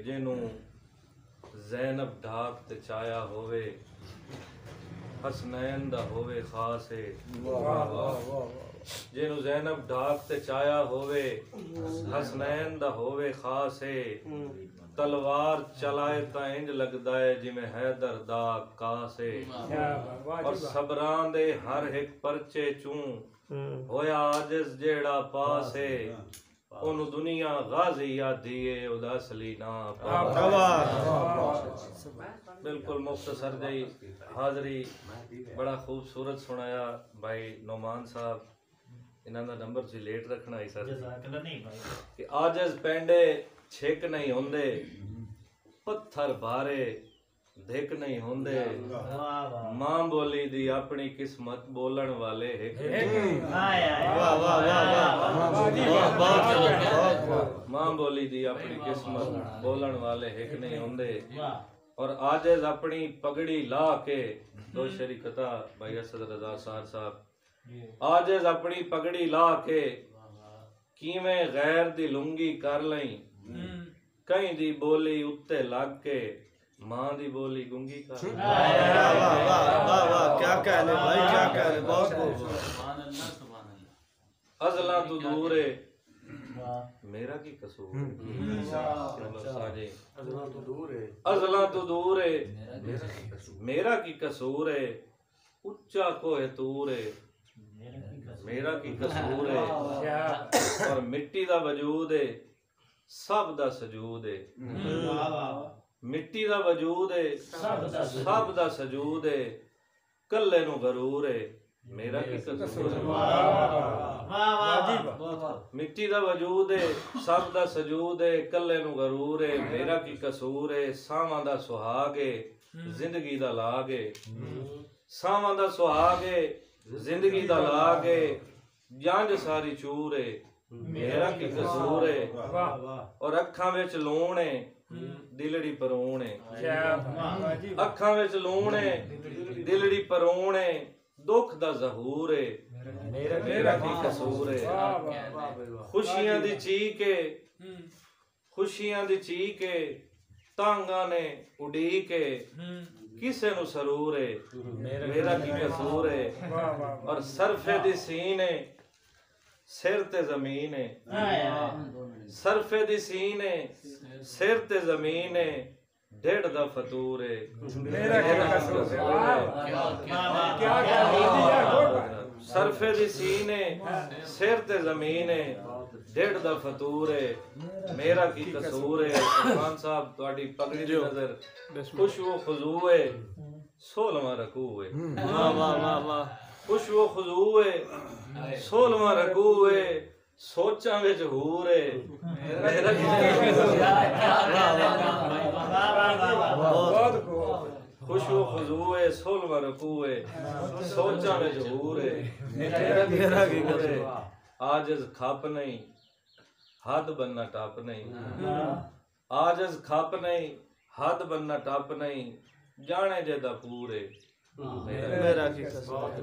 जिन्हों ज़ैनब ढाक ते चाया होवे हसनैन दा होवे खास है। जिन्हों ज़ैनब ढाक ते चाया होवे हसनैन दा होवे खास है। तलवार चलाए ता इंज लगदा है जिमें हैदर दा कास है। और सबरां दे हर एक परचे चूं होया आजिज़ जेड़ा पास है। ओनू दुनिया गाजी आदी है उदा असली ना बिल्कुल मुख्तसर जही हाजरी बड़ा खूबसूरत सुनाया भाई नौमान साहब। इन्हां दा नंबर सी लेट रखना ही सर कि आजिज़ पेंडे छिक नहीं होंदे पत्थर भारे धिक नहीं होंदे। मां बोली दी अपनी किस्मत बोलन वाले मां बोली दी अपनी किस्मत बोलन वाले हिक नहीं होंदे। और आजिज़ अपनी पगड़ी ला के दो शरीकता भाई असद रजा सार साहब आजिज़ अपनी पगड़ी ला के किवें गैर दी लुंगी कर लई। कहीं दी बोली उत्ते लग के मां दी बोली गुंगी कर। क्या कहने भाई, क्या कहने, बहुत अज़ला तू दूर है मेरा की कसूर है। अज़ला तू दूर है मेरा की कसूर है। उच्चा कोहे तूर है मेरा की कसूर है। और मिट्टी दा वजूद है सब दा सजूद है। मिट्टी दा वजूद है सब दा सजूद है। कल्ले नू गरूर है मेरा की कसूर है। मिट्टी दा वजूद है सब दा सजूद है। कल्ले नू गरूर है मेरा की कसूर है। सावां दा सुहाग है जिंदगी दा लाग है। सावां दा सुहाग है जिंदगी दा लाग है। जंज सारी चूर है मेरा की कसूर है। और अखां विच लूण है दिलड़ी परोण है। अखां विच लूण है दिलड़ी परोण है। दुख दा ज़हूर है मेरा की कसूर है। खुशियां दी चीक है खुशियां दी चीक है। तांगा ने उड़ीक है किसे नु सरूर है मेरा की कसूर है। और सरफे दी सीन है सिर ते जमीन है। सरफे दी सीन है सिर ते जमीन है। डेढ़ दा फतूर है मेरा की कसूर है। सरफे दी सीन है सिर ते जमीन है। डेढ़ दा फतूर है मेरा की कसूर है। खान साहब तुहाडी पगड़ी दी नजर खुशबू खुजू है 16वां रकू है। खुशबू खुजू है 16वां रकू है। सोचा विच हूर है मेरा की खुशबू खुजू है 16वां रकू है। सोचा विच हूर है मेरा की कसूर है। आजिज़ खप नहीं हद बनना टप नहीं। आजिज़ खप नहीं हद बनना टप नहीं। जाने जेदा पूरे मेरा की कसूर है।